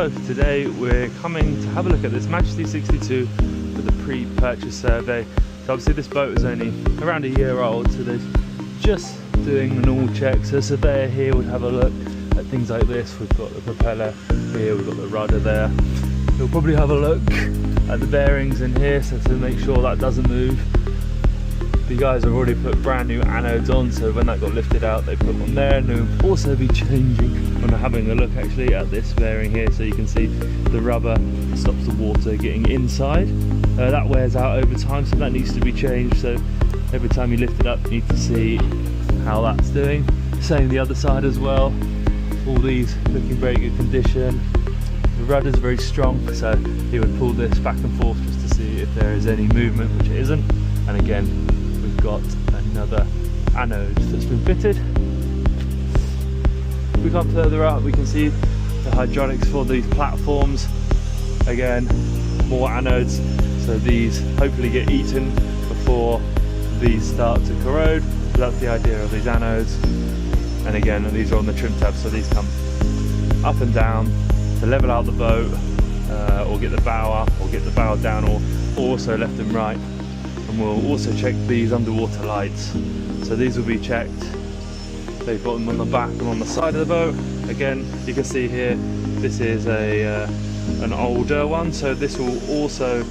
So today we're coming to have a look at this Majesty 62 for the pre-purchase survey. So obviously this boat is only around a year old, so they're just doing an all check. So the surveyor here would have a look at things like this. We've got the propeller here, we've got the rudder there. He'll probably have a look at the bearings in here, so to make sure that doesn't move. The guys have already put brand new anodes on, so when that got lifted out they put on there, and they'll also be changing when having a look actually at this bearing here, so you can see the rubber stops the water getting inside. That wears out over time, so that needs to be changed. So every time you lift it up you need to see how that's doing. Same the other side as well. All these looking very good condition. The rudder's very strong, so he would pull this back and forth just to see if there is any movement, which it isn't. And again, we've got another anode that's been fitted. If we come further up, we can see the hydraulics for these platforms. Again, more anodes, so these hopefully get eaten before these start to corrode. So that's the idea of these anodes. And again, these are on the trim tab, so these come up and down to level out the boat, or get the bow up, or get the bow down, or also left and right. And we'll also check these underwater lights. So these will be checked. They've got them on the back and on the side of the boat. Again, you can see here, this is an older one, so this will also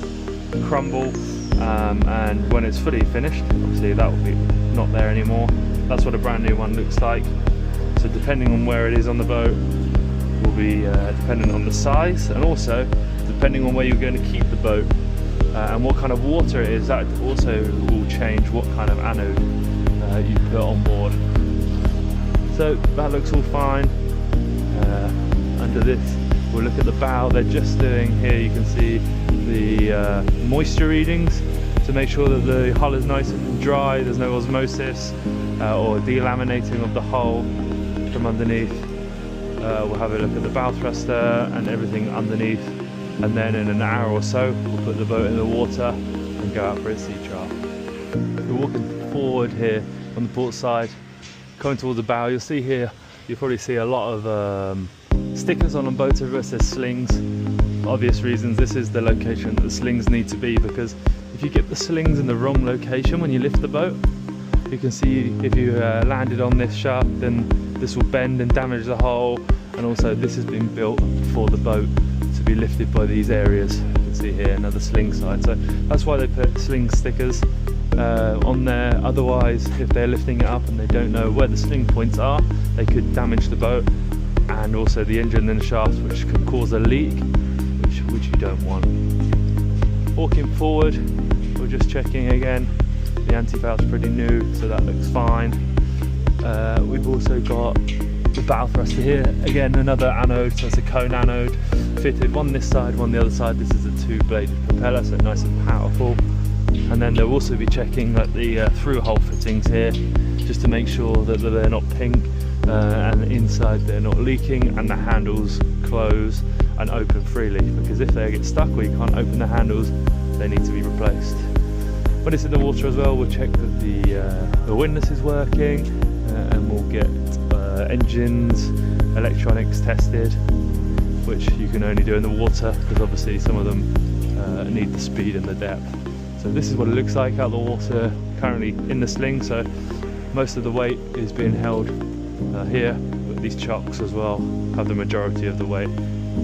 crumble, and when it's fully finished, obviously that will be not there anymore. That's what a brand new one looks like. So depending on where it is on the boat will be dependent on the size, and also depending on where you're going to keep the boat and what kind of water it is. That also will change what kind of anode you put on board. So that looks all fine. Under this we'll look at the bow. They're just doing here, you can see the moisture readings to make sure that the hull is nice and dry, there's no osmosis or delaminating of the hull from underneath. We'll have a look at the bow thruster and everything underneath, and then in an hour or so we'll put the boat in the water and go out for a sea trial. We're walking forward here on the port side, coming towards the bow. You'll see here, you'll probably see a lot of stickers on boats everywhere. It says slings. For obvious reasons, this is the location that the slings need to be, because if you get the slings in the wrong location when you lift the boat, you can see if you landed on this shaft, then this will bend and damage the hull. And also this has been built for the boat to be lifted by these areas. You can see here another sling side, so that's why they put sling stickers on there. Otherwise, if they're lifting it up and they don't know where the sling points are, they could damage the boat and also the engine and the shaft, which can cause a leak, which you don't want. Walking forward, we're just checking again. The anti-valve's pretty new, so that looks fine. We've also got the bow thruster here. Again, another anode, so it's a cone anode fitted, one this side, one the other side. This is a two-bladed propeller, so nice and powerful. And then they'll also be checking like the through-hole fittings here, just to make sure that they're not pink, and inside they're not leaking, and the handles close and open freely, because if they get stuck or you can't open the handles, they need to be replaced. When it's in the water as well, we'll check that the windlass is working, and we'll get engines, electronics tested, which you can only do in the water, because obviously some of them need the speed and the depth. So this is what it looks like out of the water, currently in the sling. So most of the weight is being held here, but these chocks as well have the majority of the weight.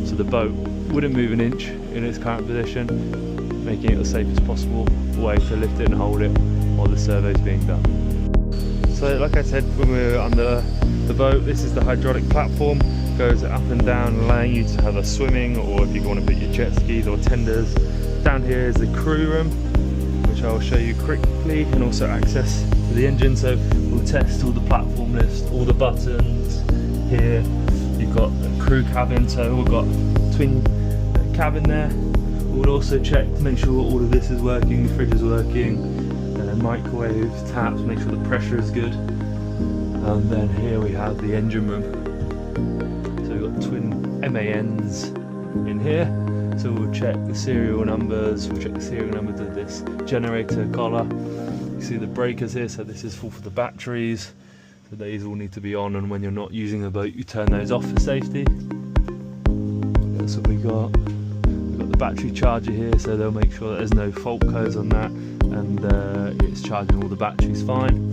So the boat wouldn't move an inch in its current position, making it the safest possible way to lift it and hold it while the survey is being done. So like I said, when we were under the boat, this is the hydraulic platform, goes up and down, allowing you to have a swimming, or if you want to put your jet skis or tenders. Down here is the crew room, which I will show you quickly, and also access to the engine. So we'll test all the platform list, all the buttons. Here you've got a crew cabin, so we've got twin cabin there. We'll also check to make sure all of this is working, the fridge is working, microwaves, taps, make sure the pressure is good. And then here we have the engine room. So we've got twin MANs in here. So we'll check the serial numbers, we'll check the serial numbers of this generator collar. You see the breakers here, so this is full for the batteries. So these all need to be on, and when you're not using the boat, you turn those off for safety. That's what we got. We've got the battery charger here, so they'll make sure that there's no fault codes on that, and it's charging all the batteries fine.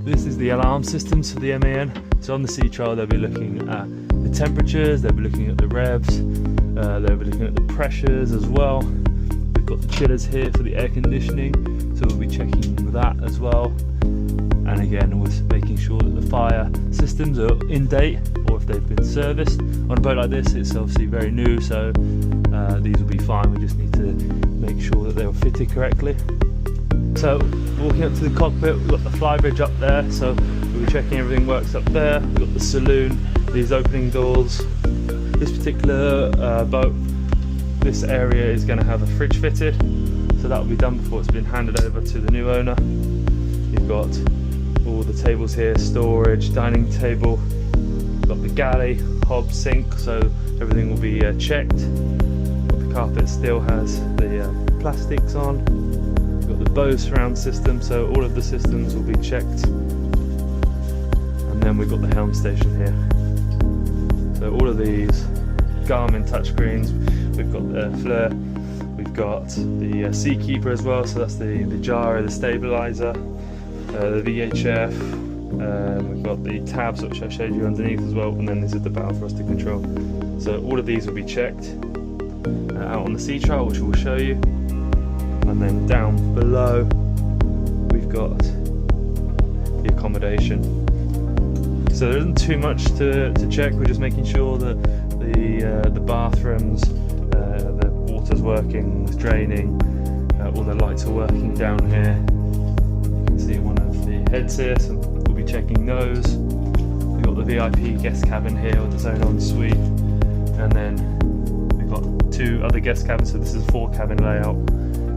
This is the alarm systems for the MAN. So on the sea trial they'll be looking at the temperatures, they'll be looking at the revs, they'll be looking at the pressures as well. We've got the chillers here for the air conditioning, so we'll be checking that as well. And again, we're making sure that the fire systems are in date, or if they've been serviced. On a boat like this, it's obviously very new, so these will be fine. We just need to make sure that they were fitted correctly. So walking up to the cockpit, we've got the flybridge up there, so we'll be checking everything works up there. We've got the saloon, these opening doors. This particular boat, this area is going to have a fridge fitted, so that will be done before it's been handed over to the new owner. You've got all the tables here, storage, dining table. We've got the galley, hob, sink, so everything will be checked. The carpet still has the plastics on. We've got the bow surround system, so all of the systems will be checked. And then we've got the helm station here. So all of these Garmin touchscreens. We've got the flare. We've got the Seakeeper as well, so that's the gyro, the stabilizer, the VHF. We've got the tabs which I showed you underneath as well, and then this is the bow for us to control. So all of these will be checked out on the sea trial, which we'll show you. And then down below we've got the accommodation. So there isn't too much to check. We're just making sure that the bathrooms, the water's working, it's draining, all the lights are working down here. You can see one of the heads here, so we'll be checking those. We've got the VIP guest cabin here with its own ensuite, and then we've got 2 other guest cabins, so this is a 4 cabin layout.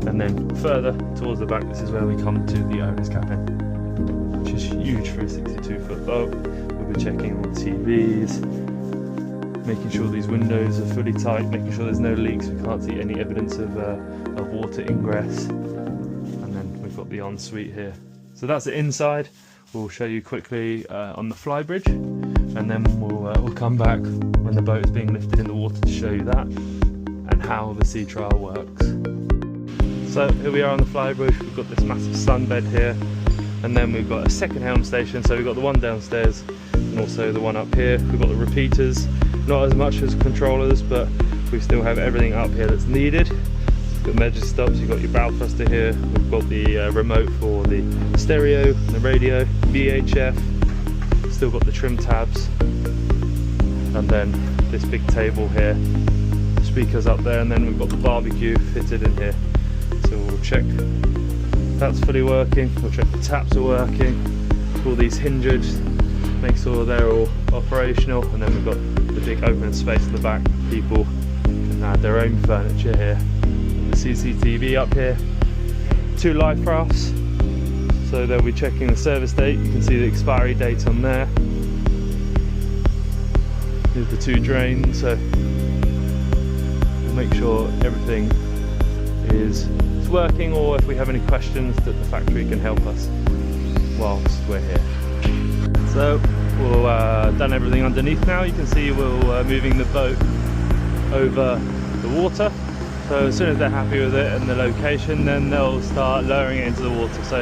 And then further towards the back, this is where we come to the owner's cabin, which is huge for a 62-foot boat. We'll be checking all the TVs, making sure these windows are fully tight, making sure there's no leaks. We can't see any evidence of water ingress. And then we've got the ensuite here. So that's the inside. We'll show you quickly on the flybridge, and then we'll come back when the boat is being lifted in the water to show you that and how the sea trial works. So here we are on the flybridge. We've got this massive sunbed here, and then we've got a second helm station. So we've got the one downstairs and also the one up here. We've got the repeaters, not as much as controllers, but we still have everything up here that's needed. You've got Majesty stops, you've got your bow thruster here, we've got the remote for the stereo, the radio, VHF, still got the trim tabs, and then this big table here, speakers up there, and then we've got the barbecue fitted in here. So we'll check that's fully working, we'll check the taps are working, all these hinges, make sure they're all operational, and then we've got the big open space at the back. People can add their own furniture here. The CCTV up here, 2 life rafts, so they'll be checking the service date. You can see the expiry date on there. Here's the 2 drains, so we'll make sure everything is working, or if we have any questions that the factory can help us whilst we're here. So we've done everything underneath now. You can see we're moving the boat over the water. So as soon as they're happy with it and the location, then they'll start lowering it into the water. So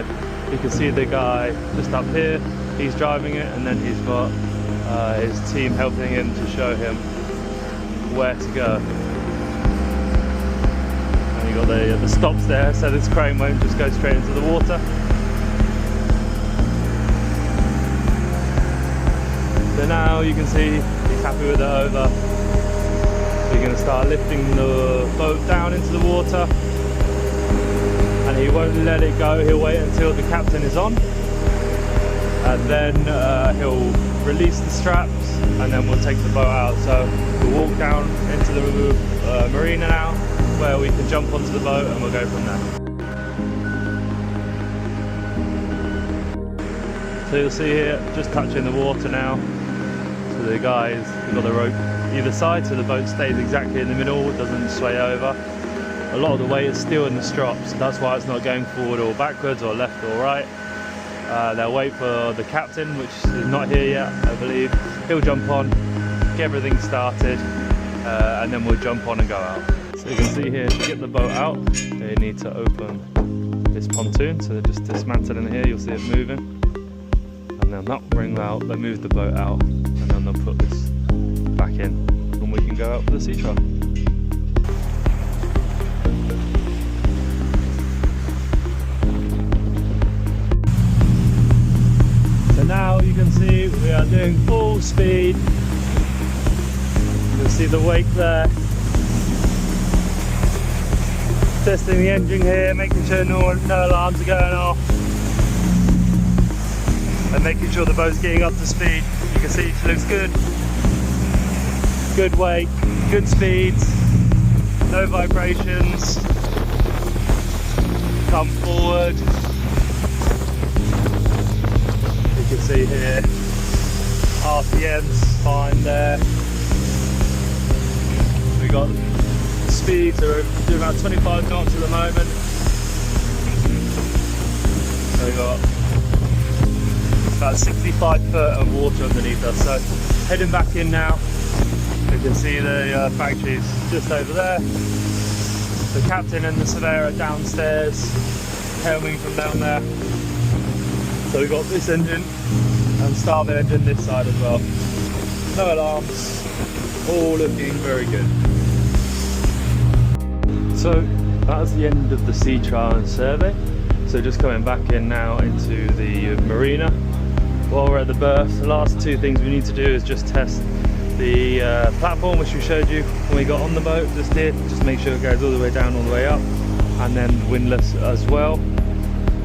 you can see the guy just up here, he's driving it, and then he's got his team helping him to show him where to go. And you got the stops there, so this crane won't just go straight into the water. So now you can see he's happy with it over. So you're going to start lifting the boat down into the water, and he won't let it go. He'll wait until the captain is on, and then he'll release the straps, and then we'll take the boat out. So we'll walk down into the marina now, where we can jump onto the boat and we'll go from there. So you'll see here, just touching the water now. So the guys, we've got the rope either side, so the boat stays exactly in the middle, it doesn't sway over. A lot of the weight is still in the strops, so that's why it's not going forward or backwards or left or right. They'll wait for the captain, which is not here yet, I believe. He'll jump on, get everything started, and then we'll jump on and go out. So you can see here, to get the boat out, they need to open this pontoon. So they're just dismantling here, you'll see it moving. And then that will bring out, they move the boat out, and then they'll put this back in, and we can go out for the sea trial. So now you can see we are doing full speed. You can see the wake there. Testing the engine here, making sure no alarms are going off. And making sure the boat's getting up to speed. You can see it looks good. Good wake, good speeds, no vibrations. Come forward. You can see here, RPM's fine there. We got speeds are doing about 25 knots at the moment. So we got about 65 foot of water underneath us. So heading back in now. You can see the factory's just over there. The captain and the surveyor are downstairs, helming from down there. So we've got this engine and starboard engine this side as well. No alarms, all looking very good. So that's the end of the sea trial and survey. So just coming back in now into the marina. While we're at the berth, the last two things we need to do is just test the platform, which we showed you when we got on the boat just here. Just make sure it goes all the way down, all the way up, and then windlass as well.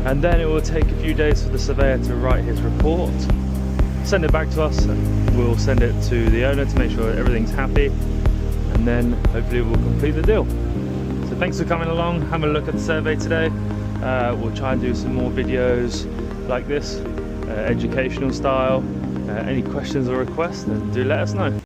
And then it will take a few days for the surveyor to write his report, send it back to us, and we'll send it to the owner to make sure everything's happy, and then hopefully we'll complete the deal. So thanks for coming along, having a look at the survey today. We'll try and do some more videos like this, educational style. Any questions or requests, then do let us know.